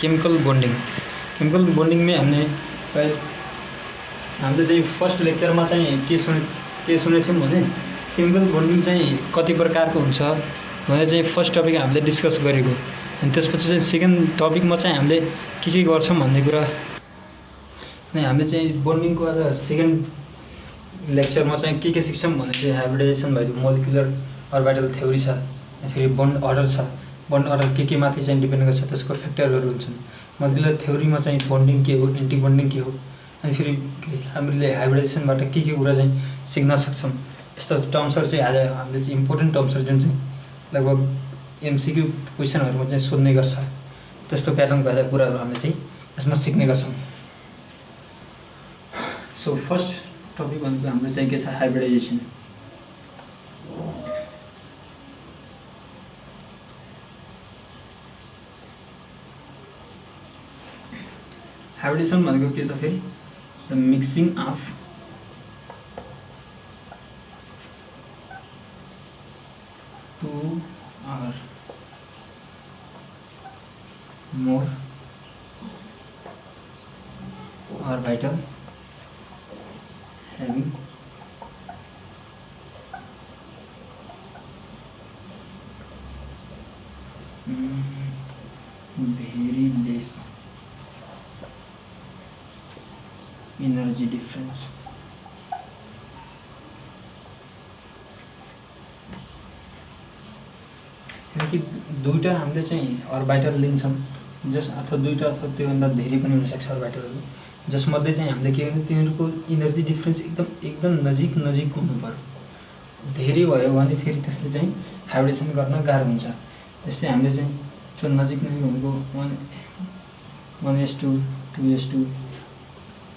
Chemical bonding में हामीले चाहिँ फर्स्ट लेक्चरमा चाहिँ के सुनेको थियौँ भने केमिकल बॉन्डिंग चाहिँ कति प्रकारको हुन्छ भनेर चाहिँ फर्स्ट टपिक हामीले डिस्कस गरेको। अनि त्यसपछि चाहिँ सेकेन्ड टपिकमा चाहिँ हामीले के गर्छौँ भन्ने कुरा अनि हामीले चाहिँ बॉन्डिङको आज सेकेन्ड लेक्चरमा चाहिँ के सिक्छौँ भने चाहिँ हाइब्रिडाइजेसन भएको मोलिकुलर अर्बिटल थ्योरी छ, फेरि बन्ड अर्डर छ, बन्ड अर्डर के माथि चाहिँ डिपेन्ड गर्छ त्यसको फ्याक्टरहरू हुन्छन्। मोलिकुलर थ्योरीमा चाहिँ बन्डिङ के हो, एन्टी बन्डिङ के हो, अनि फेरि हामीले हाइब्रिडाइजेसनबाट के कुरा चाहिँ सिक्न सक्छौँ। यस्तो टर्म्सहरू चाहिँ आज हामीले चाहिँ इम्पोर्टेन्ट टर्म्सहरू जुन चाहिँ लगभग एमसीक्यू क्वेसनहरूमा चाहिँ सोध्ने गर्छ, त्यस्तो प्याटर्न भएका कुराहरू हामीले चाहिँ यसमा सिक्ने गर्छौँ। सो फर्स्ट टपिक भनेको हाम्रो चाहिँ के छ, हाइब्रिडाइजेसन। हाइब्रिडेसन भनेको के त फेरि the mixing of two or more orbital having very less energy difference। कि दुईटा हामीले चाहिँ अर्बिटल लिन्छौँ जस अथवा दुईटा अथवा त्योभन्दा धेरै पनि हुनसक्छ अर्बिटलहरू, जसमध्ये चाहिँ हामीले के गर्ने तिनीहरूको इनर्जी डिफ्रेन्स एकदम नजिक हुनुपर्यो। धेरै भयो भने फेरि त्यसले चाहिँ हाइब्रिडेसन गर्न गाह्रो हुन्छ। त्यस्तै हामीले चाहिँ त्यो नजिक भनेको 1s2 2s2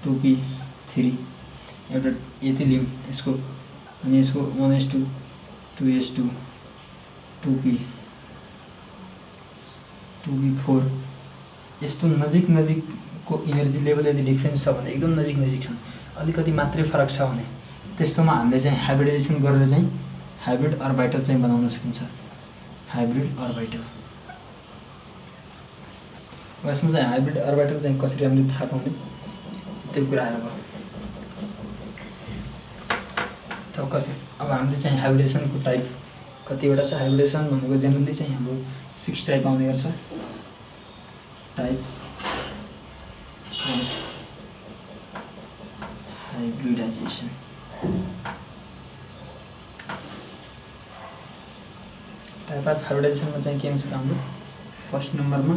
2p3 एउटा यति लियौँ यसको, अनि यसको 1s2 2s2 2p4 यस्तो नजिकको इनर्जी लेभल यदि डिफ्रेन्स छ भने एकदम नजिक छन्, अलिकति मात्रै फरक छ भने त्यस्तोमा हामीले चाहिँ हाइब्रिडाइजेसन गरेर चाहिँ हाइब्रिड अर्बिटल चाहिँ बनाउन सकिन्छ। हाइब्रिड अर्बिटल यसमा चाहिँ हाइब्रिड अर्बिटल चाहिँ कसरी हामीले थाहा पाउने त्यो कुरा आएर भयो। त कसरी अब हामीले चाहिँ हाइब्रिडेसनको टाइप कतिवटा छ। हाइब्रिडेसन भनेको जेनरली चाहिँ हाम्रो 6 टाइप आउने गर्छ। टाइप हाइब्रिडाइजेसन टाइप अफ हाइब्रिडाइजेसनमा चाहिँ के हुन्छ हाम्रो फर्स्ट नम्बरमा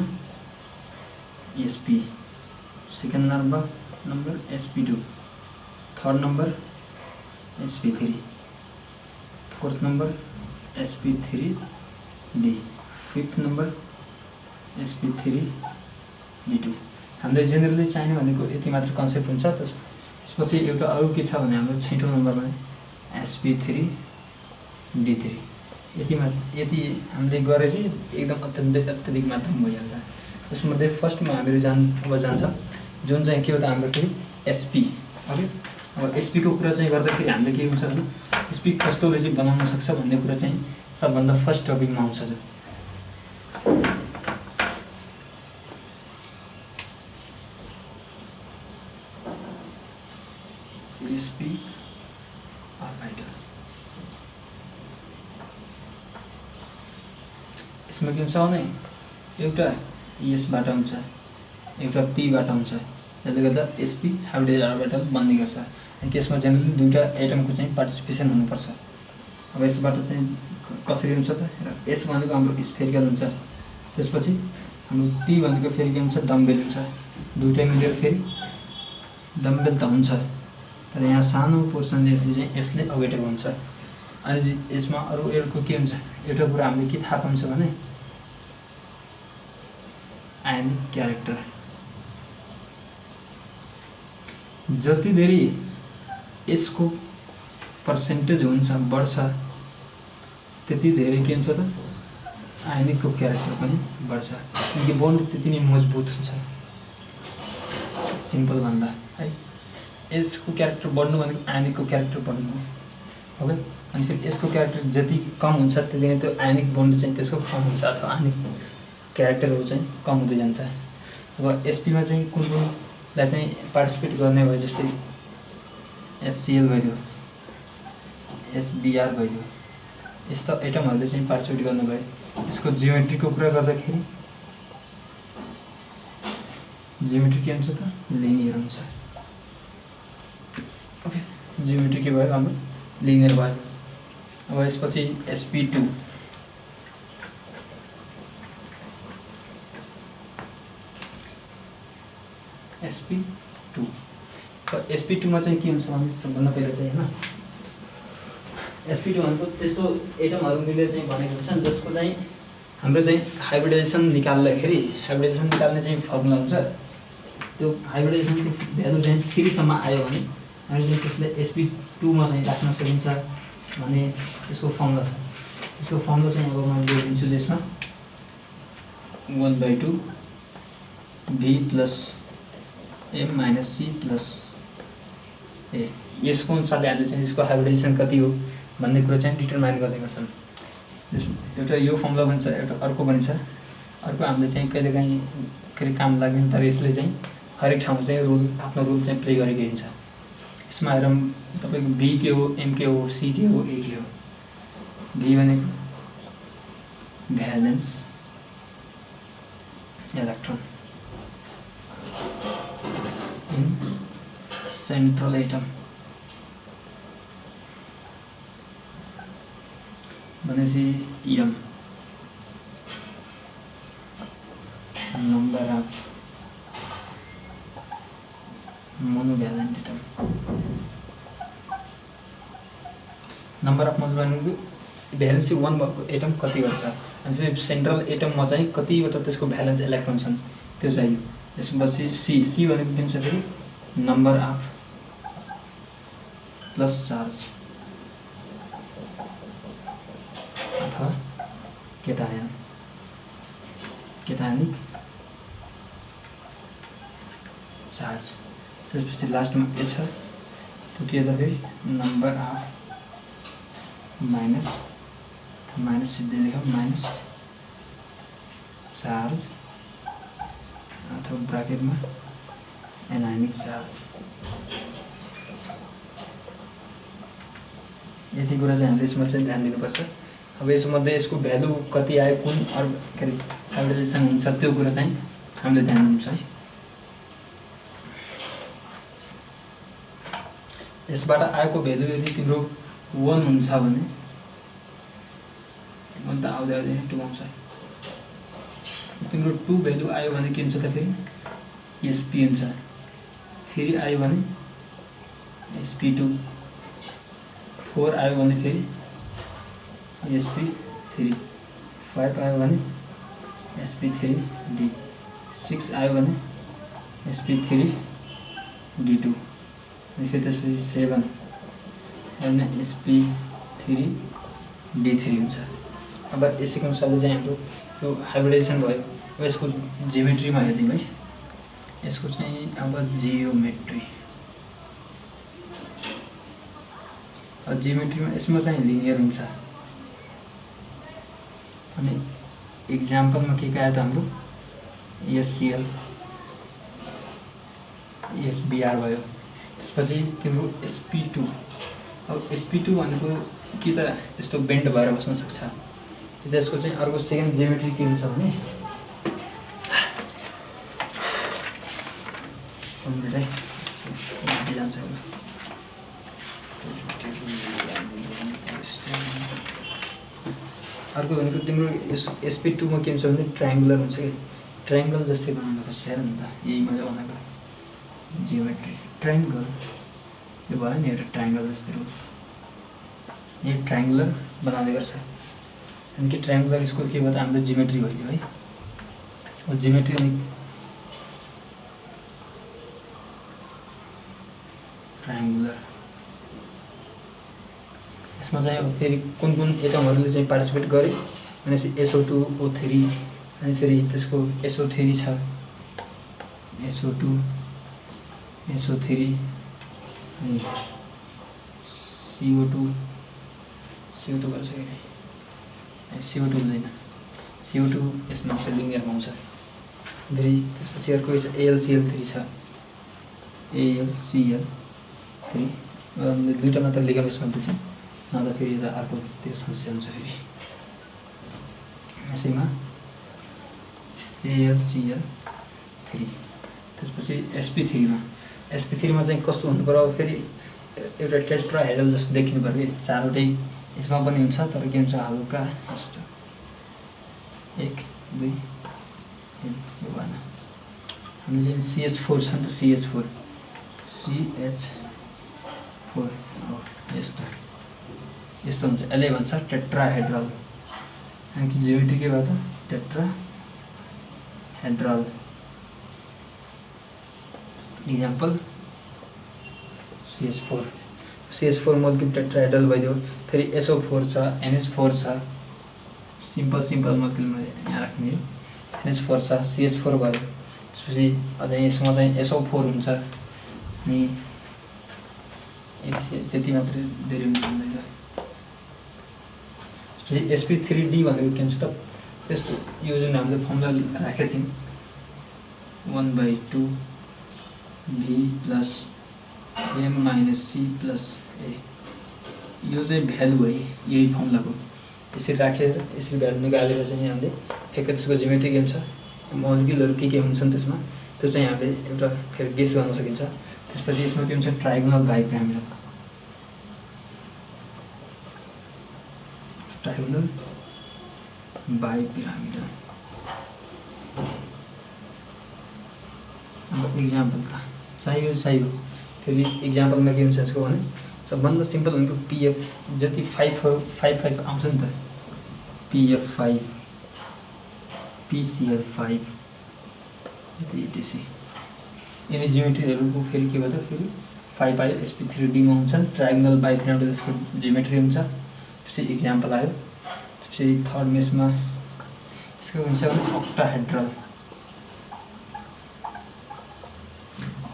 sp, second number sp2, third number sp3, fourth number sp3d, fifth number sp3d2। हामीले जेनरली चाहिने भनेको यति मात्र कन्सेप्ट हुन्छ। त्यसपछि एउटा अरू के छ भने हाम्रो छैटौँ नम्बरमा sp3d3 यति हामीले गरे चाहिँ एकदम अत्यधिक मात्रामा भइहाल्छ। त्यसमध्ये फर्स्टमा हामीहरू जान्छ जुन चाहिँ के हो त हाम्रो फेरि sp। अब sp को कुरा चाहिँ गर्दाखेरि हामीले के हुन्छ भने sp कस्तोले चाहिँ बनाउन सक्छ भन्ने कुरा चाहिँ सबभन्दा फर्स्ट टपिकमा आउँछ। जो sp अर्बिटल यसमा के हुन्छ भने एउटा यसबाट हुन्छ एउटा पीबाट हुन्छ, जसले गर्दा sp हाइब्रिड अर्बिटल बन्ने गर्छ। अनि यसमा जेनरली दुईटा एटमको चाहिँ पार्टिसिपेसन हुनुपर्छ। अब यसबाट चाहिँ कसरी हुन्छ त, एस भनेको हाम्रो स्फेरिकल हुन्छ, त्यसपछि हाम्रो पी भनेको फेरि के हुन्छ डम्बेल हुन्छ। दुईटै मिलेर फेरि डम्बेल त हुन्छ, तर यहाँ सानो पोर्सनले चाहिँ यसले अगेटेको हुन्छ। अनि यसमा अरू एउटा के हुन्छ, एउटा कुरा हामीले के थाहा पाउँछ भने आयनिक क्यारेक्टर। जति धेरै यसको पर्सेन्टेज हुन्छ बढ्छ त्यति धेरै के हुन्छ त आयनिकको क्यारेक्टर पनि बढ्छ, किनकि बन्ड त्यति नै मजबुत हुन्छ। सिम्पल भन्दा है यसको क्यारेक्टर बढ्नु भनेको आयनिकको क्यारेक्टर बढ्नु हो। ओके, अनि फेरि यसको क्यारेक्टर जति कम हुन्छ त्यति नै त्यो आयनिक बन्ड चाहिँ त्यसको कम हुन्छ अथवा आयनिक क्यारेक्टरहरू चाहिँ कम हुँदै जान्छ। अब एसपीमा चाहिँ कुन कुनलाई चाहिँ पार्टिसिपेट गर्ने भयो, जस्तै एससिएल भइदियो, एसबिआर भइदियो, यस्ता आइटमहरूले चाहिँ पार्टिसिपेट गर्नुभयो। यसको जियोमेट्रीको कुरा गर्दाखेरि जियोमेट्री के हुन्छ त, लिनियर हुन्छ। ओके, जियोमेट्री के भयो हाम्रो, लिनियर भयो। अब यसपछि SP2 SP2 मा चाहिँ के हुन्छ भने सबभन्दा पहिला चाहिँ हैन, SP2 भनेको त्यस्तो एटमहरू मिलेर चाहिँ बनेको हुन्छ जसको चाहिँ हाम्रो चाहिँ हाइब्रिडाइजेसन निकाल्दाखेरि हाइब्रिडाइजेसन निकाल्ने चाहिँ फर्मुला हुन्छ। त्यो हाइब्रिडाइजेसनको भ्यालु चाहिँ 3 सम्म आयो भने हामी चाहिँ त्यसलाई SP2 मा चाहिँ राख्न सकिन्छ भने त्यसको फर्मुला छ। त्यसको फर्मुला चाहिँ अब म लेखिदिन्छु त्यसमा 1/2 V + M - C + A। यसको अनुसारले हामीले चाहिँ यसको हाइब्रिडाइजेसन कति हो भन्ने कुरा चाहिँ डिटरमाइन गर्ने गर्छन्। एउटा यो फर्मुला पनि छ, एउटा अर्को पनि छ। अर्को हामीले चाहिँ कहिलेकाहीँ के काम लाग्दैन, तर यसले चाहिँ हरेक ठाउँमा चाहिँ आफ्नो रोल चाहिँ प्ले गरेको हुन्छ। यसमा आएर तपाईँको भी के हो, एम के हो, सी के हो, ए के हो। भी भनेको valence electron in central atom भनेपछि एम number of monovalent atom. Number of monovalent valency 1 भएको एटम कतिवटा छ, अनि सेन्ट्रल एटममा चाहिँ कतिवटा त्यसको भ्यालेन्स इलेक्ट्रोन छन् त्यो चाहियो। त्यसपछि सी भनेको के हुन्छ फेरि, नंबर अफ प्लस चार्ज अथवा केटायन, केटायनिक चार्ज। त्यसपछि लास्टमा के छ, त्यो के त फेरि नंबर अफ माइनस सिधै लेखौँ माइनस चार्ज अथवा ब्राकेटमा एनायनिक चार्ज। यति कुरा चाहिँ हामीले यसमा चाहिँ ध्यान दिनुपर्छ। अब यसमध्ये यसको भ्यालु कति आयो, कुन के अरे हाइब्रिडाइजेसन हुन्छ त्यो कुरा चाहिँ हामीले ध्यान दिनुपर्छ है। यसबाट आएको भ्यालु यदि तिम्रो 1 हुन्छ भने 1 त आउँदै आउँदैन 2 आउँछ। तिम्रो 2 भ्यालु आयो भने के हुन्छ त फेरि SP हुन्छ। 3 आयो भने SP2, 4 आयो भने फेरि SP3, 5 आयो भने SP3D, 6 आयो भने SP3D2, अनि फेरि त्यसपछि 7 आयो भने SP3D3 हुन्छ। अब यसको अनुसारले चाहिँ हाम्रो यो हाइब्रिडाइजेसन भयो। अब यसको जियोमेट्रीमा हेर्दिउँ है, यसको चाहिँ अब जियोमेट्री जियोमेट्रीमा यसमा चाहिँ लिनियर हुन्छ। अनि इक्जाम्पलमा के आयो त हाम्रो SCl SBr भयो। त्यसपछि तिम्रो SP2। अब SP2 भनेको कि त यस्तो बेन्ड भएर बस्न सक्छ। त्यसको चाहिँ अर्को सेकेन्ड जियोमेट्री के हुन्छ भने जान्छ। अर्को भनेको तिम्रो SP2 मा के हुन्छ भने ट्रायंगुलर हुन्छ कि ट्रायंगल जस्तै बनाउनु पर्छ हेर न त। यही मैले बनाएको जियोमेट्री ट्रायंगल यो भयो नि, एउटा ट्रायंगल जस्तै रूप यो ट्रायंगुलर बनाउने गर्छ। अनि के ट्रायंगुलर यसको के भयो त हाम्रो जियोमेट्री भइदियो है। अब जियोमेट्री अनि ट्रायंगुलर यसमा चाहिँ अब फेरि कुन कुन एटमहरूले चाहिँ पार्टिसिपेट गरे भनेपछि SO2 O3 अनि फेरि त्यसको SO3 छ, SO2 SO3 अनि CO2 गर्छ कि CO2 हुँदैन, CO2 यसमा चाहिँ लिनियरमा आउँछ। फेरि त्यसपछि अर्को छ AlCl3 छ, AlCl3 दुईवटा मात्र लेखेर सक्दैछ, नभए फेरि त अर्को त्यो समस्या हुन्छ। फेरि यसैमा AlCl3 त्यसपछि sp3 मा चाहिँ कस्तो हुनु पर्यो, फेरि एउटा टेट्राहेड्रल जस्तो देखिनु पर्यो। चारवटै यसमा पनि हुन्छ, तर के हुन्छ हल्का यस्तो 1 2 3 यो भएन। हामी चाहिँ CH4 छ नि त, CH4 हो यस्तो हुन्छ, यसले भन्छ टेट्राहेड्रल। अनि जियोमेट्री के भयो त tetrahedral. Example CH4 molecule tetrahedral भइदियो। फेरि SO4 छ, NH4 छ, सिम्पल मोलिक्युलमा यहाँ राख्ने NH4 छ, CH4 भयो। त्यसपछि अझै यसमा चाहिँ SO4 हुन्छ, अनि त्यति मात्रै धेरै हुन्छ। त्यसपछि sp3d भनेको के हुन्छ त, त्यस्तो यो जुन हामीले फर्मुला राखेका थियौँ 1/2 v plus m minus c plus a, यो चाहिँ भ्यालु है यही फर्मुलाको। यसरी राखेर यसरी भ्यालु निकालेर चाहिँ हामीले ठ्याक्कै त्यसको जियोमेट्री के हुन्छ, मोलिक्युलहरू के हुन्छन् त्यसमा, त्यो चाहिँ हामीले एउटा फेरि गेस गर्न सकिन्छ। त्यसपछि यसमा के हुन्छ ट्रायगोनल बाइपिरामिडल, अब इक्जाम्पल त चाहियो। फेरि इक्जाम्पलमा के हुन्छ यसको भने सबभन्दा सिम्पल भनेको PF जति 5 आउँछ नि त, PF5 PCl5 etc। यिनी जियोमेट्रीहरूको फेरि के भयो त, फेरि 5 आयो sp3d मा हुन्छ, ट्रायगोनल बाइपिरामिडल यसको जियोमेट्री हुन्छ। त्यसपछि इक्जाम्पल आयो। त्यसपछि थर्ड मेसमा यसको हुन्छ अक्टाहेड्रल।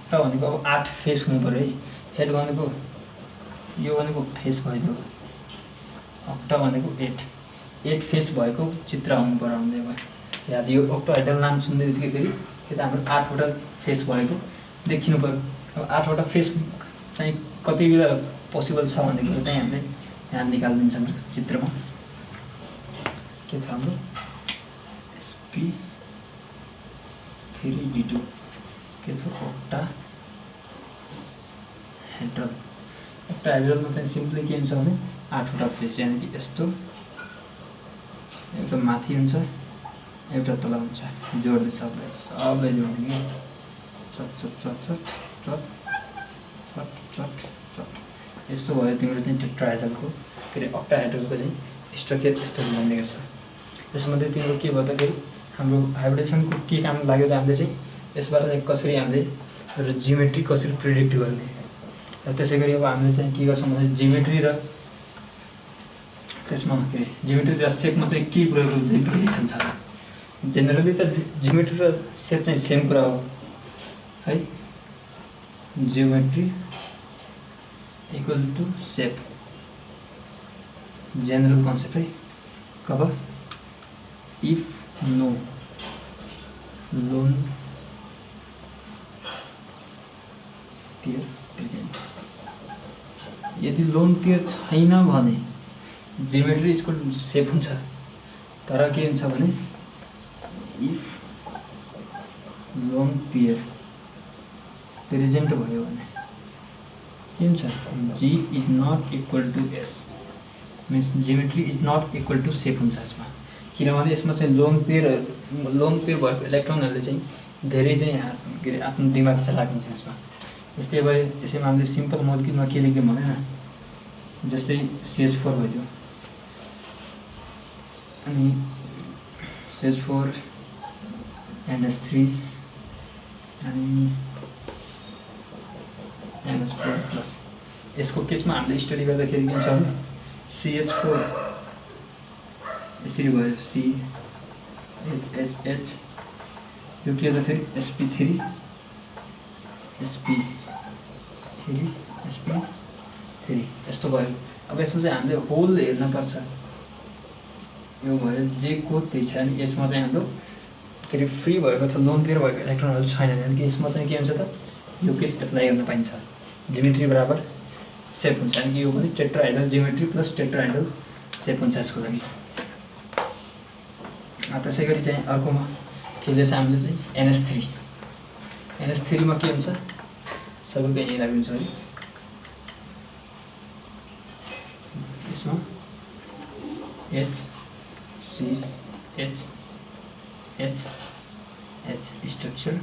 अक्टा भनेको अब 8 फेस हुनु पर्यो है। हेड भनेको यो भनेको फेस भइदियो, अक्टा भनेको 8 फेस भएको चित्र आउनु पर्यो हामीले। अब याद यो अक्टाहेड्रल नाम सुन्दै बित्तिकै फेरि के त हाम्रो 8वटा फेस भएको देखिनु पर्यो। अब 8वटा फेस चाहिँ कति बेला पोसिबल छ भन्ने कुरो चाहिँ हामीले यहाँ निकालिदिन्छौँ चित्रमा। के छ हाम्रो sp3d2 के छ अक्टाहेड्रलमा चाहिँ सिम्पली के हुन्छ भने 8वटा फेस, यानि कि यस्तो एउटा माथि हुन्छ एउटा तल हुन्छ, जोड्दै सबलाई जोड्ने चट यस्तो भयो तिम्रो चाहिँ टेट्राहेड्रलको। फेरि अक्टाहेड्रलको चाहिँ स्ट्रक्चर यस्तो बन्ने गर्छ। त्यसमध्ये तिम्रो के भयो त, फेरि हाम्रो हाइब्रिडेसनको के काम लाग्यो त, हामीले चाहिँ यसबाट चाहिँ कसरी हामीले जियोमेट्री कसरी प्रिडिक्ट गर्ने। र त्यसै गरी अब हामीले चाहिँ के गर्छौँ भने जियोमेट्री र त्यसमा के जियोमेट्री र सेपमा चाहिँ के कुराको चाहिँ भेरिएसन छ। जेनरली त जियोमेट्री र सेप चाहिँ सेम कुरा हो है, geometry equal to shape, general concept है। कब if no lone pair present, यदि लोन पेयर छैन भने जियोमेट्री इक्वल टु सेप हुन्छ। तर के हुन्छ भने इफ लोन पेयर प्रेजेन्ट भयो भने के हुन्छ, G is not equal to S, means geometry is not equal to shape हुन्छ यसमा। किनभने यसमा चाहिँ लोन पेयर भएको इलेक्ट्रोनहरूले चाहिँ धेरै चाहिँ के अरे आफ्नो दिमाग चलाएको हुन्छ यसमा। जस्तै अब यसैमा हामीले सिम्पल मोलिक्युलमा के लेख्यौँ भनेन, जस्तै CH4 भइदियो, अनि CH4 NH3 अनि NH4 प्लस। यसको केसमा हामीले स्टडी गर्दाखेरि के हुन्छ भने CH4 यसरी भयो, CHHH, यो के छ फेरि sp3 यस्तो भयो। अब यसमा चाहिँ हामीले होल हेर्नुपर्छ, यो भयो जे को त्यही छ। अनि यसमा चाहिँ हाम्रो के अरे फ्री भएको अथवा लोन पेयर भएको इलेक्ट्रोनहरू छैन भने कि यसमा चाहिँ के हुन्छ त यो केस एप्लाई गर्न पाइन्छ। जियोमेट्री बराबर सेप हुन्छ अनि कि यो पनि टेट्राहेड्रल जियोमेट्री प्लस टेट्राहेड्रल सेप हुन्छ यसको लागि। त्यसै गरी चाहिँ अर्कोमा खेल्दैछ हामीले चाहिँ NH3 मा के हुन्छ सबैको यही राखिदिन्छ है। यसमा H स्ट्रक्चर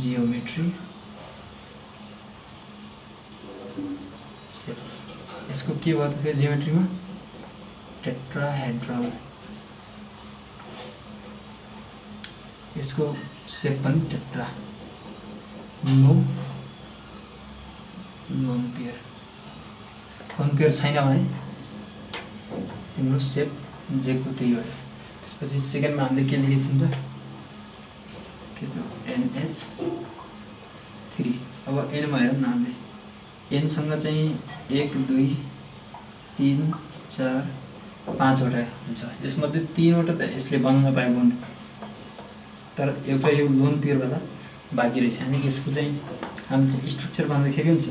जियोमेट्री सेप। यसको के भयो त फेरि जियोमेट्रीमा टेट्राहेड्रल, यसको सेप पनि टेट्रा, नो लोन पेयर छैन भने तिम्रो सेप जेको त्यही भयो। त्यसपछि सेकेन्डमा हामीले के लेखेछौँ त NH3। अब एनमा हेरौँ न हामीले एनसँग चाहिँ 1 2 3 4 5वटा हुन्छ। यसमध्ये 3वटा त यसले बनाउन पाए बोन्ड, तर एउटा यो लोन पेयरवाला बाँकी रहेछ। अनि यसको चाहिँ हामीले चाहिँ स्ट्रक्चर बनाउँदाखेरि हुन्छ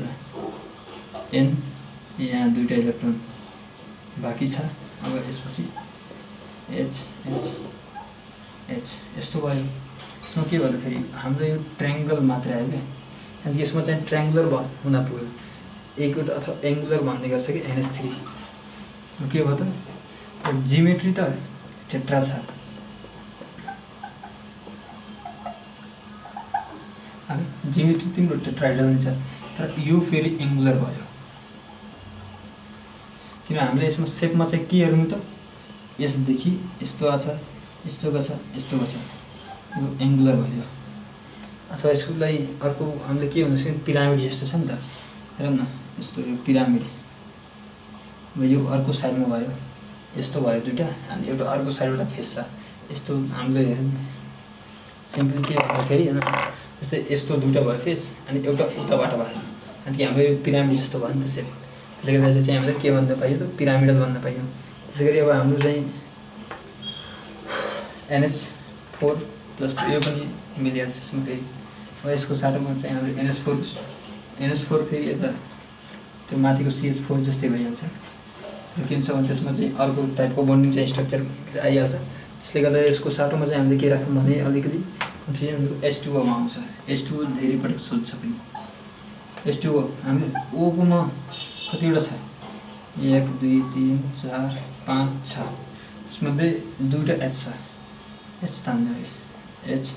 एन, यहाँ 2टा इलेक्ट्रोन बाँकी छ। अब यसपछि H यस्तो भयो। यसमा के भयो फेरि हाम्रो यो ट्रायङ्गल मात्रै आयो क्या। अनि यसमा चाहिँ ट्रायङ्गुलर हुन पुग्यो, एकवटा अथवा एङ्गुलर भन्ने गर्छ कि NH3। के भयो त जियोमेट्री त टेट्रा छ, जियोमेट्री तिम्रो टेट्राहेड्रल नै छ, तर यो फेरि एङ्गुलर भयो। किन हामीले यसमा सेपमा चाहिँ के हेर्नु त यसदेखि यस्तो आछ, यस्तो गर्छ, यस्तो गर्छ, यो एङ्गुलर भयो। अथवा यसको लागि अर्को हामीले के भन्छ पिरामिड जस्तो छ नि त, हेरौँ न यस्तो यो पिरामिड। यो अर्को साइडमा भयो, यस्तो भयो 2टा, अनि एउटा अर्को साइडबाट फेस छ यस्तो। हामीले हेरौँ सिम्पली के भन्दाखेरि जस्तै यस्तो 2टा भयो फेस अनि एउटा उताबाट भयो, अनि हाम्रो यो पिरामिड जस्तो भयो नि त सेप। त्यसले गर्दा चाहिँ हामीले के भन्न पाइयो त पिरामिडल भन्न पाइयो। त्यसै गरी अब हाम्रो चाहिँ NH4 प्लस यो पनि मिलिहाल्छ यसमा फेरि। अब यसको साटोमा चाहिँ हाम्रो NH4 फेरि यता त्यो माथिको CH4 जस्तै भइहाल्छ। के हुन्छ भने त्यसमा चाहिँ अर्को टाइपको बन्डिङ चाहिँ स्ट्रक्चर आइहाल्छ। त्यसले गर्दा यसको साटोमा चाहिँ हामीले के राख्यौँ भने अलिकति कन्फ्युजन H2O मा आउँछ। H2O धेरै पटक सोध्छ पनि। H2O हामीले ओकोमा कतिवटा छ 1 2 3 4 5 6, यसमध्ये 2टा H छ, H तान्दै H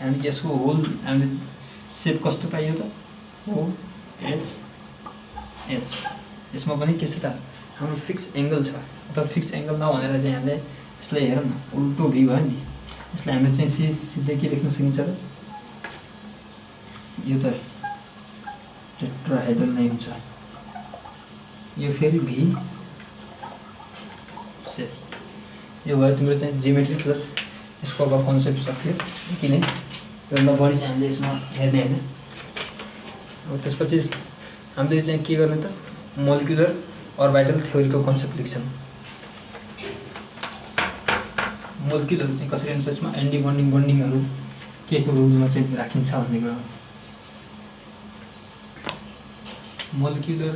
अनि यसको होल हामीले सेप कस्तो पाइयो त OH। यसमा पनि के छ त हाम्रो फिक्स एङ्गल छ, अथवा फिक्स एङ्गल नभनेर चाहिँ हामीले यसलाई हेरौँ न उल्टो भी भयो नि। यसलाई हामीले चाहिँ सिधै के लेख्न सकिन्छ त यो त टेट्राहेड्रल नै हुन्छ। यो फेरि भी सेप। यो भयो तिम्रो चाहिँ जियोमेट्री प्लस यसको अब कन्सेप्ट सक्यो किन योभन्दा बढी चाहिँ हामीले यसमा हेर्ने होइन। अब त्यसपछि हामीले चाहिँ के गर्ने त मोलिकुलर अर्बिटल थ्योरीको कन्सेप्ट लेख्छौँ। मोलिकुलहरू चाहिँ कसरी हुन्छ यसमा एन्टी बन्डिङहरू के को रुलमा चाहिँ राखिन्छ भन्ने कुरा। Molecular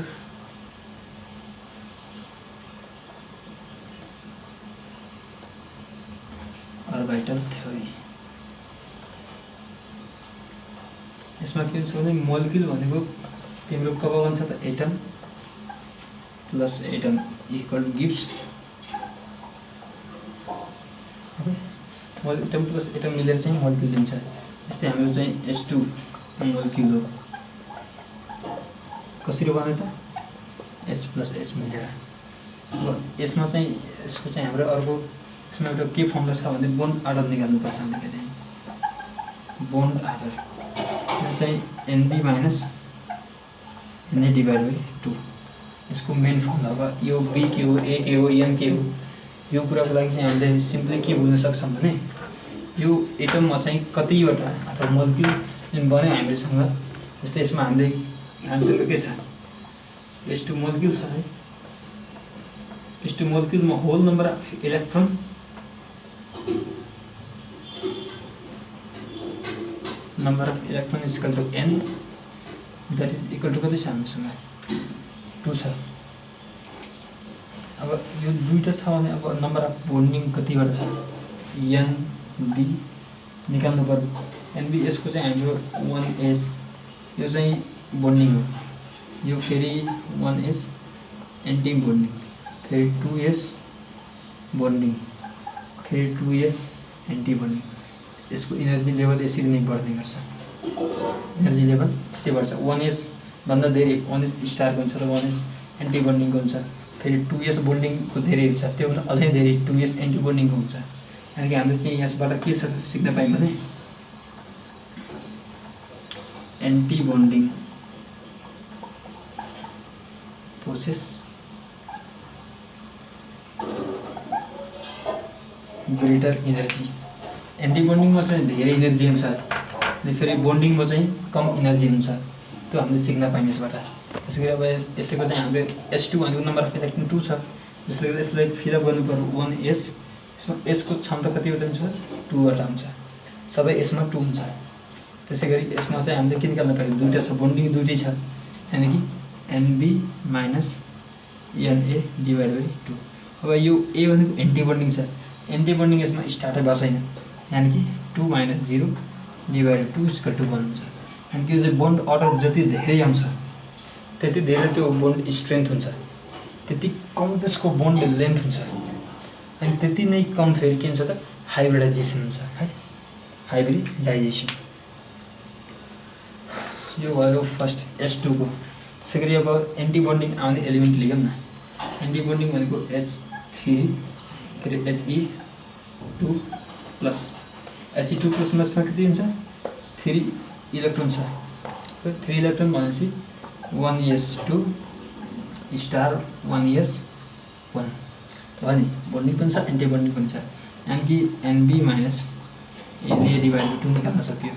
orbital theory. यसमा के हुन्छ भने मोलिकुल भनेको तिम्रो कब बन्छ त atom plus atom equal gives atom plus atom मिलेर चाहिँ मोलिकुल दिन्छ। जस्तै हाम्रो चाहिँ H2 मोलिकुल हो, कसरी बन्यो त H प्लस H मिलेर। अब यसमा चाहिँ यसको चाहिँ हाम्रो अर्को यसमा एउटा के फर्मुला छ भने बोन्ड आर्डर निकाल्नुपर्छ हामीले चाहिँ बोन्ड आर्डर चाहिँ NB minus Na divide by 2। यसको मेन फर्मुला अब यो B के हो, A के हो, N के हो, यो कुराको लागि चाहिँ हामीले सिम्पली के बुझ्न सक्छौँ भने यो एटममा चाहिँ कतिवटा अथवा मोलिकुल जुन बन्यो हामीसँग। जस्तै यसमा हामीसँग के छ H2 मोलिकुल छ है। H2 मोलिकुलमा whole number of electron number of electron equal to n that is equal to कति छ हामीसँग 2 छ। अब यो दुईटा छ भने अब नम्बर अफ बोन्डिङ कतिवटा छ nb निकाल्नु पर्यो। nb यसको चाहिँ हाम्रो 1s यो चाहिँ बोन्डिङ हो, यो फेरि 1s एन्टी बोन्डिङ, फेरि 2s बोन्डिङ, फेरि 2s एन्टी बोन्डिङ। यसको इनर्जी लेभल यसरी नै बढ्दै गर्छ, इनर्जी लेभल यस्तै बढ्छ। 1s भन्दा धेरै 1s स्टारको हुन्छ र 1s एन्टी बोन्डिङको हुन्छ, फेरि 2s बोन्डिङको धेरै हुन्छ, त्योभन्दा अझै धेरै 2s एन्टी बोन्डिङको हुन्छ। यानि कि हामीले चाहिँ यसबाट के सिक्न पायौँ भने anti bonding process greater energy. Anti बोन्डिङमा चाहिँ धेरै इनर्जी हुन्छ अनि फेरि बोन्डिङमा चाहिँ कम इनर्जी हुन्छ, त्यो हामीले सिक्न पायौँ यसबाट। त्यसै गरी अब यसको चाहिँ हाम्रो S2 भनेको नम्बर अफ इलेक्ट्रोन 2 छ, जसले गर्दा यसलाई फिलअप गर्नु पर्यो 1s। यसमा यसको क्षमता कतिवटा हुन्छ 2 वटा हुन्छ, सबै यसमा 2 हुन्छ। त्यसै गरी यसमा चाहिँ हामीले के निकाल्नु पर्यो दुईटा छ, बोन्डिङ दुईटै छ, यानि कि nb minus na divide by 2। अब यो a भनेको एन्टी बोन्डिङ छ, एन्टी बोन्डिङ यसमा स्टार्टै भएको छैन, यानि कि 2 माइनस 0 डिभाइड 2 इक्वल टु 1 हुन्छ। यानि कि यो चाहिँ बोन्ड अर्डर जति धेरै आउँछ त्यति धेरै त्यो बोन्ड स्ट्रेन्थ हुन्छ, त्यति कम त्यसको बोन्ड लेन्थ हुन्छ, अनि त्यति नै कम फेरि के हुन्छ त हाइब्रिडाइजेसन हुन्छ है, हाइब्रिडाइजेसन। यो भयो फर्स्ट S2 को। त्यसै गरी अब एन्टी बोन्डिङ आउने एलिमेन्ट लियौँ न। एन्टी बोन्डिङ भनेको H3 के अरे He2 प्लस, He2 प्लसमा कति हुन्छ 3 इलेक्ट्रोन छ, 3 इलेक्ट्रोन भनेपछि 1s2 स्टार 1s1 हो नि, बोन्डिङ पनि छ एन्टी बोन्डिङ पनि छ। यानि कि nb minus na divide by 2 निकाल्न सक्यो,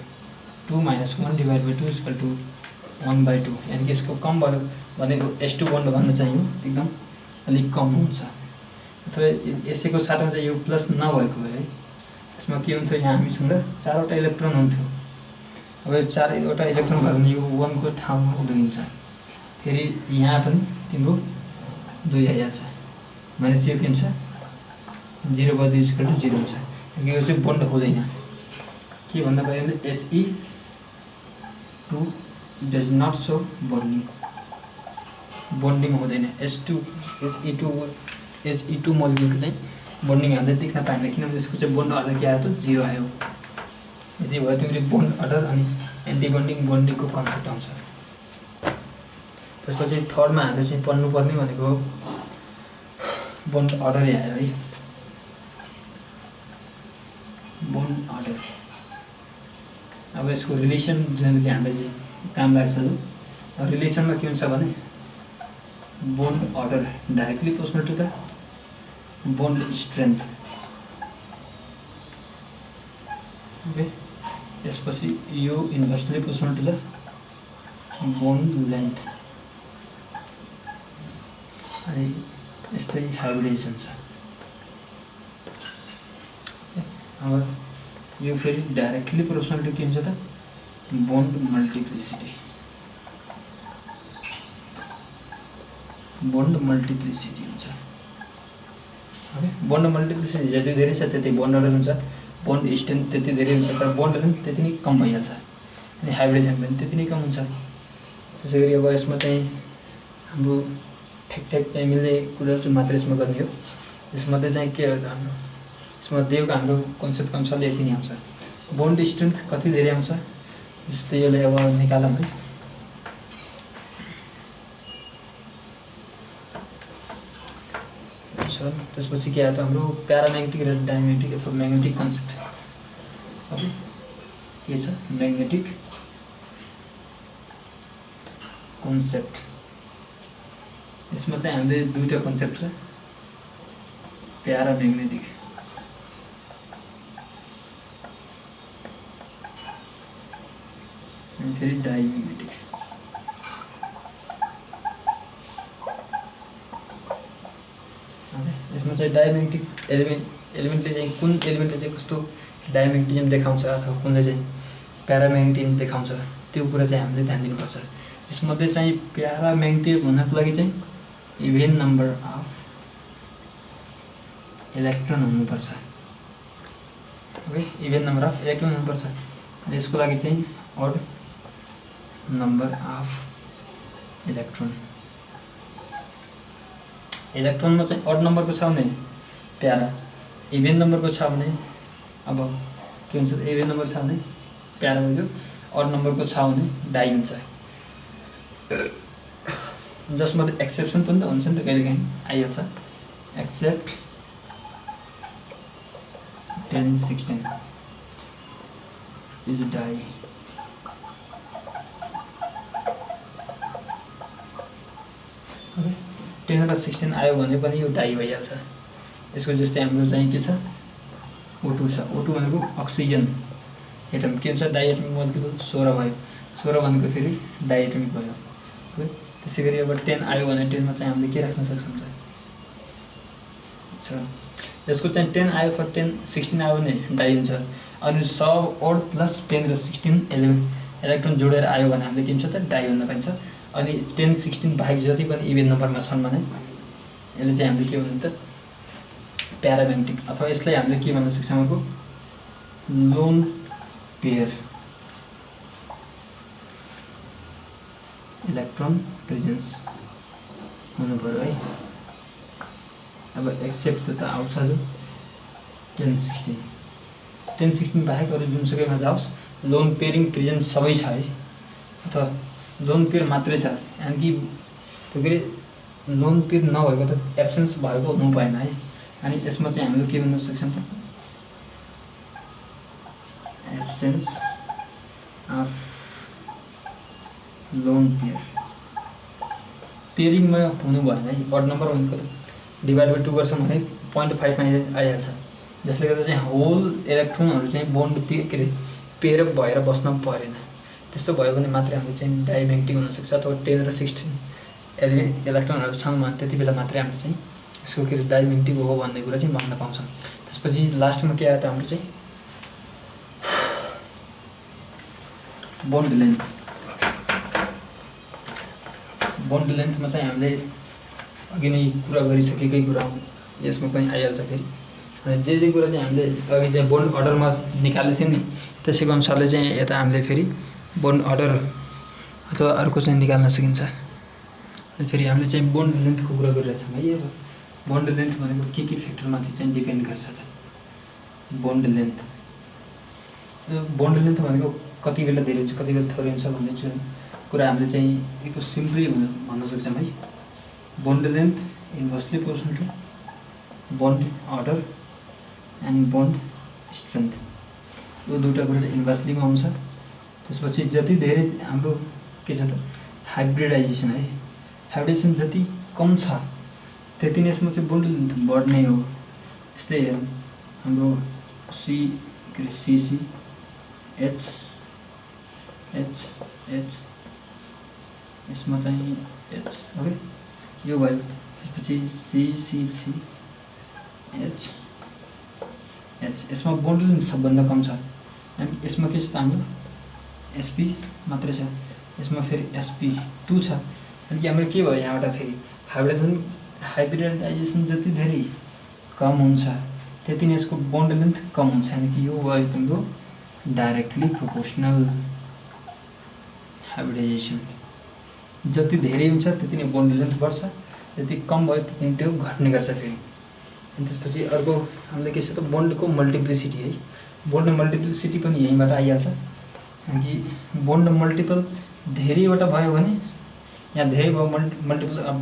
2 minus 1 divide by 2 equal to 1/2। यानि कि यसको कम भयो भनेको S2 बोन्ड भन्न चाहियो एकदम अलिक कम हुन्छ, अथवा यसैको साथमा चाहिँ यो प्लस नभएको भए यसमा के हुन्थ्यो, यहाँ हामीसँग 4वटा इलेक्ट्रोन हुन्थ्यो। अब यो 4वटा इलेक्ट्रोन भयो भने यो 1 को ठाउँमा 2 हुन्छ, फेरि यहाँ पनि तिम्रो 2 आइहाल्छ भनेपछि यो के हुन्छ 0/2 इक्वल टु 0 हुन्छ। यो चाहिँ बोन्ड हुँदैन, के भन्दा भयो भने He2 does not show bonding, bonding हुँदैन। He2 मोलिक्युलको चाहिँ बोन्डिङ हामीले देख्न पाएन, किनभने यसको चाहिँ बोन्ड अर्डर के आयो त 0 आयो। यति भयो तिमीले बोन्ड अर्डर अनि एन्टी बोन्डिङ बोन्डिङको कन्सेप्ट आउँछ। त्यसपछि थर्डमा हामीले चाहिँ पढ्नुपर्ने भनेको बोन्ड अर्डरै आयो है, बोन्ड अर्डर। अब यसको रिलेसन जुन हामीलाई चाहिँ काम लाग्छ, जो रिलेसनमा के हुन्छ भने bond order directly proportional to the bond strength. Okay, त्यसपछि यो inversely proportional to the bond length, अनि यस्तै हाइब्रिडाइजेसन छ। अब यो फेरि डाइरेक्टली प्रोपोर्सनल टु के हुन्छ त बोन्ड मल्टिप्लिसिटी, बोन्ड मल्टिप्लिसिटी हुन्छ। ओके, बोन्ड मल्टिप्लिसिटी जति धेरै छ त्यति बोन्ड अर्डर हुन्छ, बोन्ड स्ट्रेन्थ त्यति धेरै हुन्छ, तर बोन्ड लेन्थ त्यति नै कम भइहाल्छ, अनि हाइब्रिडाइजेसन पनि त्यति नै कम हुन्छ। त्यसै गरी अब यसमा चाहिँ हाम्रो ठ्याक चाहिँ मिल्ने कुरा चाहिँ मात्र यसमा गर्ने हो। यसमा चाहिँ के हो त हाम्रो यसमा दिएको हाम्रो कन्सेप्टको अनुसारले यति नै आउँछ। बोन्ड स्ट्रेन्थ कति धेरै आउँछ जस्तै यसलाई अब निकालौँ है। त्यसपछि के आयो त हाम्रो प्याराम्याग्नेटिक र डायम्याग्नेटिक अथवा म्याग्नेटिक कन्सेप्ट। ओके, के छ म्याग्नेटिक कन्सेप्ट। यसमा चाहिँ हामीले दुईटा कन्सेप्ट छ, प्याराम्याग्नेटिक अनि फेरि डायम्याग्नेटिक। यसमा चाहिँ डायम्याग्नेटिक एलिमेन्टले चाहिँ कुन एलिमेन्टले चाहिँ कस्तो डायम्याग्नेटिजम देखाउँछ अथवा कुनले चाहिँ प्याराम्याग्नेटिक देखाउँछ त्यो कुरा चाहिँ हामीले ध्यान दिनुपर्छ। यसमध्ये चाहिँ प्याराम्याग्नेटिक हुनको लागि चाहिँ इभेन नम्बर अफ इलेक्ट्रोन हुनुपर्छ। Okay, even number of electron हुनुपर्छ। यसको लागि चाहिँ अड नम्बर अफ इलेक्ट्रोन। इलेक्ट्रोनमा चाहिँ अड नम्बरको छ भने प्यारा, इभेन नम्बरको छ भने अब के हुन्छ, इभेन नम्बर छ भने प्यारा भयो, अड नम्बरको छ भने डाई हुन्छ। जसमा एक्सेप्सन पनि त हुन्छ नि त, कहिलेकाहीँ आइहाल्छ। Accept 1016 is die. ओके, 10 र 16 आयो भने पनि यो डाई भइहाल्छ। यसको जस्तै हाम्रो चाहिँ के छ, O2 छ। O2 भनेको अक्सिजन एटम के हुन्छ, डाइएटमिक मोलिक्युल 16 भयो। 16 भनेको फेरि डाइएटमिक भयो। ओके, त्यसै गरी अब 10 आयो भने 10 मा चाहिँ हामीले के राख्न सक्छौँ चाहिँ, यसको चाहिँ 10 आयो अथवा 10 16 आयो भने डाई हुन्छ। अनि सब ओड प्लस 10 र 16 इलेक्ट्रोन जोडेर आयो भने हामीले के हुन्छ त, डाई भन्न पाइन्छ। अनि 10 16 बाहेक जति पनि इभेन नम्बरमा छन् भने यसले चाहिँ हामीले के भन्नु त, प्याराम्याग्नेटिक, अथवा यसलाई हामीले के भन्न सक्छौँ अर्को, लोन पेयर इलेक्ट्रोन प्रेजेन्स हुनु पर्यो है। अब एक्सेप्ट त आउँछ जो 10 16 बाहेक अरू जुनसुकैमा जाओस्, लोन पेयरिङ प्रेजेन्स सबै छ है, अथवा लोन पेयर मात्रै छ। यानि कि त्यो के अरे लोन पेयर नभएको त एब्सेन्स भएको हुनु भएन है। अनि यसमा चाहिँ हामीले के भन्न सक्छौँ त, एब्सेन्स अफ लोन पेयर। पेयरिङमा हुनु भएन है। अड नम्बर भनेको त डिभाइड बाई 2 गर्छौँ भने 0.5 मा आइहाल्छ। जसले गर्दा चाहिँ होल इलेक्ट्रोनहरू चाहिँ बोन्ड के अरे पेयर भएर बस्न परेन। त्यस्तो भयो भने मात्रै हामीले चाहिँ डाइम्याग्नेटिक हुनसक्छ। अथवा 10 र 16 इलेक्ट्रोनहरू छन् भने त्यति बेला मात्रै हामीले चाहिँ यसको के अरे डाइम्याग्नेटिक हो भन्ने कुरा चाहिँ भन्न पाउँछौँ। त्यसपछि लास्टमा के आयो त हाम्रो चाहिँ बोन्ड लेन्थ। बोन्ड लेन्थमा चाहिँ हामीले अघि नै कुरा गरिसकेकै कुरा यसमा पनि आइहाल्छ फेरि। अनि जे कुरा चाहिँ हामीले अघि चाहिँ बोन्ड अर्डरमा निकालेको थियौँ नि, त्यसैको अनुसारले चाहिँ यता हामीले फेरि बोन्ड अर्डर अथवा अर्को चाहिँ निकाल्न सकिन्छ। अनि फेरि हामीले चाहिँ बोन्ड लेन्थको कुरा गरिरहेछौँ है। अब बोन्ड लेन्थ भनेको के फ्याक्टरमाथि चाहिँ डिपेन्ड गर्छ त, बोन्ड लेन्थ। बोन्ड लेन्थ भनेको कति बेला धेरै हुन्छ कति बेला थोरै हुन्छ भन्ने चाहिँ कुरा हामीले चाहिँ एक सिम्पली भन्न सक्छौँ है। Bond length inversely proportional to bond order and bond strength. यो दुईवटा कुरा चाहिँ इन्भर्सलीमा हुन्छ। त्यसपछि जति धेरै हाम्रो के छ त, हाइब्रिडाइजेसन है। हाइब्रिडाइजेसन जति कम छ त्यति नै यसमा चाहिँ बोन्ड लेन्थ बढ्ने हो। यस्तै हाम्रो CC H यसमा चाहिँ H। ओके, यो भयो। त्यसपछि CCC H यसमा बोन्ड लेन्थ सबभन्दा कम छ। अनि यसमा के छ त, हाम्रो SP मात्रै छ। यसमा फेरि SP2 छ। अनि कि हाम्रो के भयो यहाँबाट फेरि हाइब्रिडाइजेसन जति धेरै कम हुन्छ त्यति नै यसको बोन्ड लेन्थ कम हुन्छ। यानि कि यो भयो तिम्रो डाइरेक्टली प्रोपोर्सनल हाइब्रिडाइजेसन। जति धेरै हुन्छ त्यति नै बोन्ड लेन्थ बढ्छ, जति कम भयो त्यति नै त्यो घट्ने गर्छ फेरि। अनि त्यसपछि अर्को हामीले के छ त, बोन्डको मल्टिप्लिसिटी है। बोन्ड मल्टिप्लिसिटी पनि यहीँबाट आइहाल्छ। कि बोन्ड मल्टिपल धेरैवटा भयो भने यहाँ धेरै भयो, मल्टिपल अफ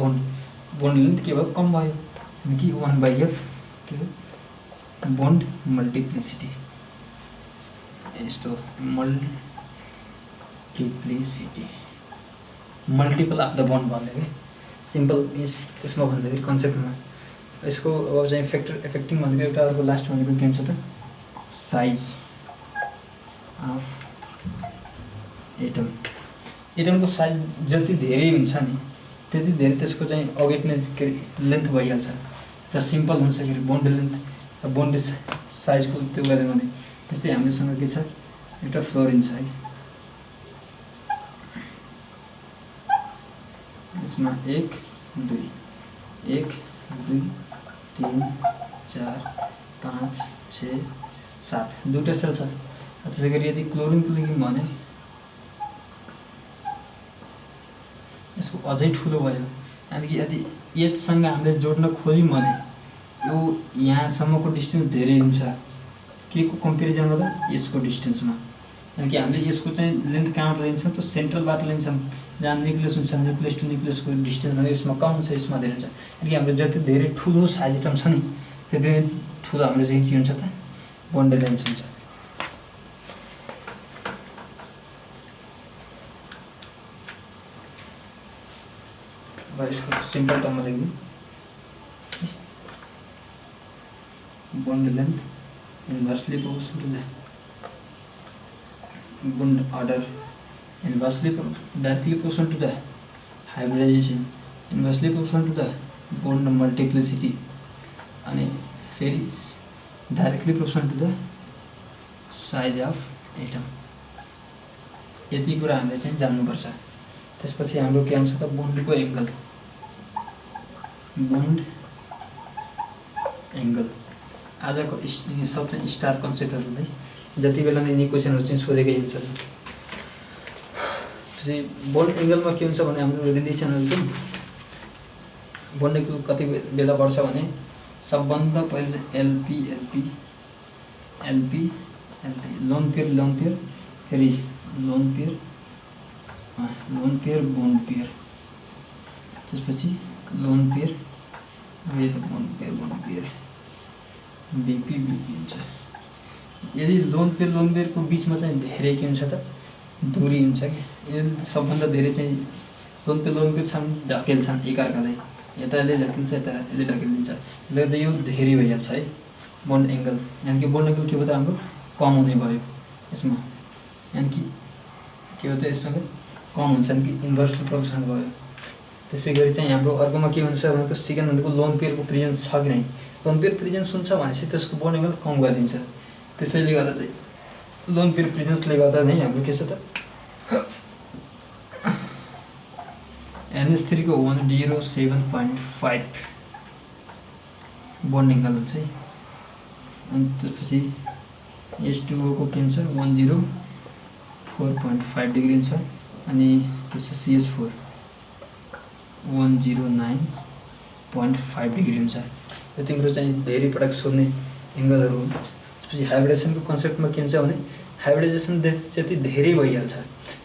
बोन्ड लेन्थ के भयो, कम भयो। कि 1/f के हो, बोन्ड मल्टिप्लिसिटी। यस्तो multiplicity multiple of the bond भन्ने क्या सिम्पल यसमा भन्दाखेरि कन्सेप्टमा। यसको अब चाहिँ फ्याक्टर एफेक्टिङ भनेको एउटा अर्को लास्ट भनेको के हुन्छ त, साइज अफ एटम। एटमको साइज जति धेरै हुन्छ नि त्यति धेरै त्यसको चाहिँ अगेट्ने के अरे लेन्थ भइहाल्छ। र सिम्पल हुन्छ के अरे बोन्ड लेन्थ, बोन्ड साइजको त्यो गऱ्यो भने। त्यस्तै हामीसँग के छ, एउटा फ्लोरिन छ है। यसमा 1 2 1 2 3 4 5 6 7 दुईटा सेल छ। त्यसै गरी यदि क्लोरिनको लियौँ भने यसको अझै ठुलो भयो। अनि यदि एचसँग हामीले जोड्न खोज्यौँ भने यो यहाँसम्मको डिस्टेन्स धेरै हुन्छ। के को कम्पेरिजनमा त यसको डिस्टेन्समा। अनि हामीले यसको चाहिँ लेन्थ कहाँबाट लिन्छौँ त सेन्ट्रलबाट लिन्छौँ, जहाँ न्युक्लियस हुन्छ। न्युक्लियस टु न्युक्लियसको डिस्टेन्स भने यसमा कम हुन्छ, यसमा धेरै हुन्छ। अनि हाम्रो जति धेरै ठुलो साइज एटम छ नि त्यति ठुलो हाम्रो चाहिँ के हुन्छ त बन्डल लेन्थ हुन्छ। अब यसको simple टर्ममा लेख्दिउँ, bond length inversely proportional to the bond order, inversely directly proportional to the hybridization, inversely proportional to the bond multiplicity, and very directly proportional to the size of atom. यति कुरा हामीले चाहिँ जान्नुपर्छ। त्यसपछि हाम्रो के आउँछ त बोन्डको एंगल, बोन्ड एंगल। आजको सब चाहिँ स्टार कन्सेप्टहरु नै जति बेला यिनी क्वेशनहरु चाहिँ सोधेकै हुन्छ। चाहिँ बोन्ड एंगलमा के हुन्छ भने हाम्रो रिलेसनहरु चाहिँ बोन्ड एंगल कति बेला बढ्छ भने सबभन्दा पहिले LP LP LP LP lone pair फेरि लोन पेयर बोन्ड पेयर, त्यसपछि lone pair bond pair BP हुन्छ। यदि लोन पेयरको बीचमा चाहिँ धेरै के हुन्छ त दूरी हुन्छ कि यदि सबभन्दा धेरै चाहिँ लोन पेयर छन् ढकेल्छन् एकअर्कालाई, यताले ढकेल्छ यताले ढकेलिदिन्छ, त्यसले यो धेरै भइहाल्छ है बोन्ड एंगल। यानी कि बोन्ड एंगल के हो त हाम्रो कम हुने भयो यसमा, यानी कि के हो त यससँग कम हुन्छ कि इन्भर्सली प्रोपोर्सनल भयो। त्यसै गरी चाहिँ हाम्रो अर्कोमा के हुन्छ भनेको सेकेन्ड भनेको लोन पेयरको प्रेजेन्स छ कि नै, लोन पेयर प्रेजेन्स हुन्छ भनेपछि त्यसको बोन्ड एंगल कम गरिदिन्छ। त्यसैले गर्दा चाहिँ लोन पेयर प्रेजेन्सले गर्दा नै हाम्रो के छ त NH3 को 107.5 बोन्ड एंगल हुन्छ है। अनि त्यसपछि H2O को के हुन्छ 104.5 डिग्री हुन्छ। अनि त्यसपछि CH4 109.5 डिग्री हुन्छ। यो तिम्रो चाहिँ धेरै पटक सोध्ने एंगलहरु हुन्। त्यसपछि हाइब्रिडाइजेसनको कन्सेप्टमा के हुन्छ भने हाइब्रिडाइजेसन जति धेरै भइहाल्छ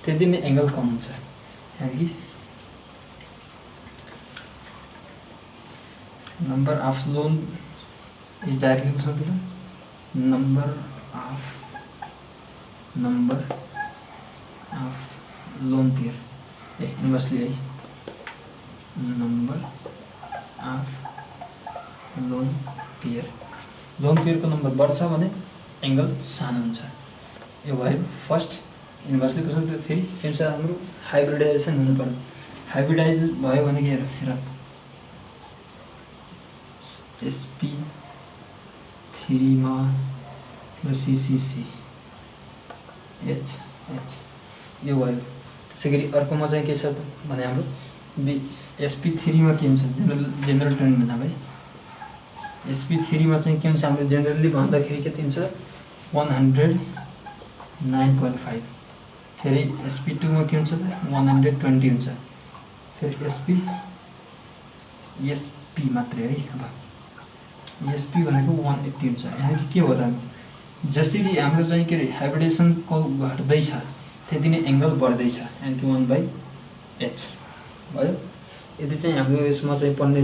त्यति नै एंगल कम हुन्छ। यानी कि number of loan is directly proportional to the number of loan pair, inversely है number of loan pair को नम्बर बढ्छ भने एंगल सानो हुन्छ। यो भयो फर्स्ट इन्भर्सली प्रोपोर्सनल। फेरि के हुन्छ हाम्रो हाइब्रिडाइजेसन हुनु पर्यो। हाइब्रिडाइज भयो भने के हेर sp3 मा CCC H यो भयो। त्यसैगरी अर्कोमा चाहिँ के छ भने हाम्रो sp3 मा के हुन्छ जेनरल टर्म भन्दा भाइ sp3 मा चाहिँ के हुन्छ हाम्रो जेनरली भन्दाखेरि कति हुन्छ 109.5। फेरि sp2 मा के हुन्छ त 120 हुन्छ। फेरि sp मात्रै है। अब sp भनेको 180 हुन्छ। यानी कि के हो त जसरी हाम्रो चाहिँ के रे हाइब्रिडेसन को घट्दै छ त्यति नै एंगल बढ्दै छ। यानी कि 1/h भयो। यदि चाहिँ हाम्रो यसमा चाहिँ पढ्ने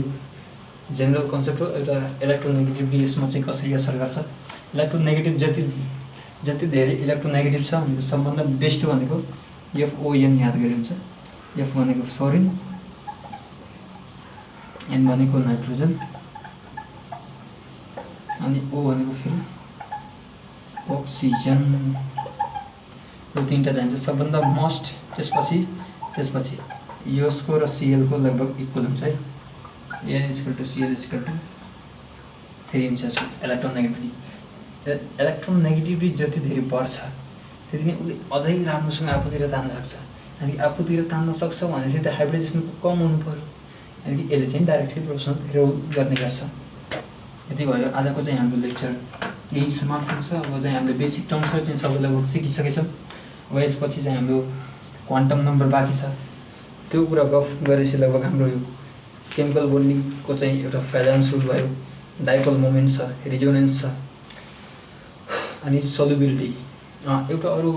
जनरल कन्सेप्ट हो एउटा इलेक्ट्रोनेगेटिभिटी यसमा चाहिँ कसरी असर गर्छ। इलेक्ट्रोनेगेटिभ जति धेरै इलेक्ट्रोनेगेटिभ छ भनेको सबभन्दा बेस्ट भनेको FON याद गरे हुन्छ। F भनेको फ्लोरिन, N भनेको नाइट्रोजन, अनि O भनेको फेरि ऑक्सीजन। यो तीनटा चाहिन्छ सबभन्दा मोस्ट। त्यसपछि यसको र Cl को लगभग इक्वल हुन्छ है। N=Cl=3 हुन्छ। इलेक्ट्रोनेगेटिभिटी जति धेरै बढ्छ त्यति नै उसले अझै राम्रोसँग आफूतिर तान्न सक्छ। अनि आफूतिर तान्न सक्छ भनेपछि त हाइब्रिडाइजेसन कम हुनु पऱ्यो। अनि यसले चाहिँ डाइरेक्टली प्रोपोर्सनल रोल गर्ने गर्छ। यति भयो आजको चाहिँ हाम्रो लेक्चर यही समाप्त हुन्छ। अब चाहिँ हामीले बेसिक टर्म्सहरू चाहिँ सबै लगभग सिकिसकेछौँ। अब यसपछि चाहिँ हाम्रो क्वान्टम नम्बर बाँकी छ, त्यो कुरा गफ गरेपछि लगभग हाम्रो यो केमिकल बोन्डिङको चाहिँ एउटा फाइदा सुरु भयो। डाइपोल मोमेन्ट छ, रिजोनेन्स छ, अनि सोल्युबिलिटी। एउटा अरू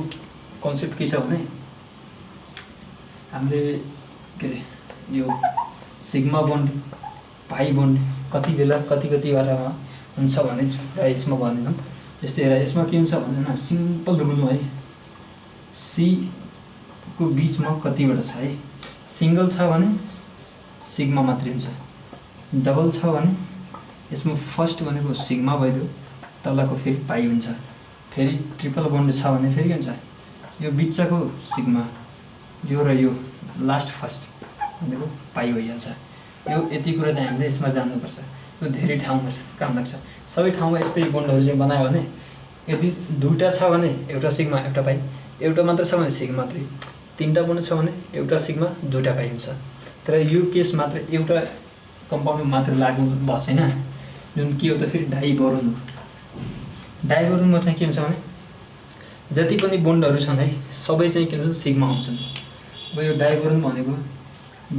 कन्सेप्ट के छ भने हामीले के अरे यो सिग्मा बोन्ड, पाई बोन्ड कति बेला कति बेलामा हुन्छ भने प्रायः यसमा भन्दैनौँ। जस्तै हेर यसमा के हुन्छ भन्दैन, सिम्पल रुलमा है सी को बिचमा कतिवटा छ है। सिङ्गल छ भने सिग्मा मात्रै हुन्छ, डबल छ भने यसमा फर्स्ट भनेको सिग्मा भइदियो, तलको फेरि पाई हुन्छ। फेरि ट्रिपल बोन्ड छ भने फेरि के हुन्छ, यो बिचको सिग्मा, यो र यो लास्ट फर्स्ट भनेको पाई भइहाल्छ। यो यति कुरा चाहिँ हामीले यसमा जान्नुपर्छ। यो धेरै ठाउँमा काम लाग्छ। सबै ठाउँमा यस्तै बोन्डहरू चाहिँ बनायो भने यदि दुईवटा छ भने एउटा सिग्मा एउटा पाई, एउटा मात्र छ भने सिग्मा मात्रै, तीनवटा बोन्ड छ भने एउटा सिग्मा दुईवटा पाई हुन्छ। तर यो केस मात्र एउटा कम्पाउन्डमा मात्र लागु भएको छैन, जुन के हो त फेरि डाइबोरोन हो। डाइबोरोनमा चाहिँ के हुन्छ भने जति पनि बोन्डहरू छन् है सबै चाहिँ के हुन्छ सिग्मा हुन्छन्। अब यो डाइबोरोन भनेको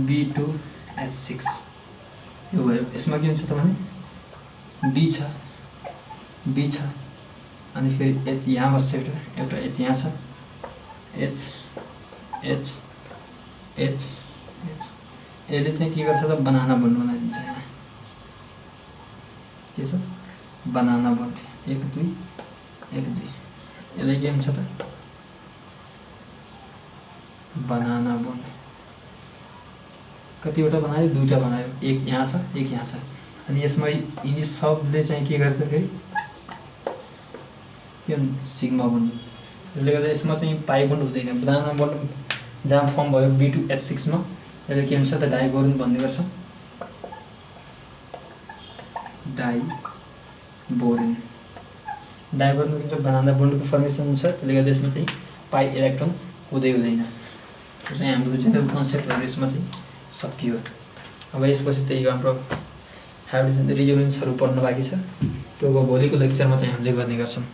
B2H6 यो भयो। यसमा के हुन्छ त भने बी छ अनि फेरि एच यहाँ बस्छ, एउटा एच यहाँ छ, एच एच एच एच। यसले चाहिँ के गर्छ त बनाना बोन्ड बनाइदिन्छ। यहाँ के छ बनाना बोन्ड 1 2 1 2। यसले के हुन्छ त बनाना बोन्ड कतिवटा बनायो, दुईवटा बनायो, एक यहाँ छ एक यहाँ छ। अनि यसमा यिनी सबले चाहिँ के गर्छ फेरि यो सिग्मा बोन्ड। त्यसले गर्दा यसमा चाहिँ पाई बोन्ड हुँदैन। बनाना बोन्ड जहाँ फर्म भयो B2H6 मा यसले के हुन्छ त डाइबोरोन भन्ने गर्छ। डाइबोरोन के भन्छ बनाना बोन्डको फर्मेसन हुन्छ। त्यसले गर्दा यसमा चाहिँ पाई इलेक्ट्रोन हुँदैन। त्यो चाहिँ हाम्रो जेनरल कन्सेप्टहरू यसमा चाहिँ सकियो। अब यसपछि त्यही हाम्रो हाइब्रिडाइजेसन रिजोनेन्सहरू पढ्नु बाँकी छ, त्यो भोलिको लेक्चरमा चाहिँ हामीले गर्ने गर्छौँ।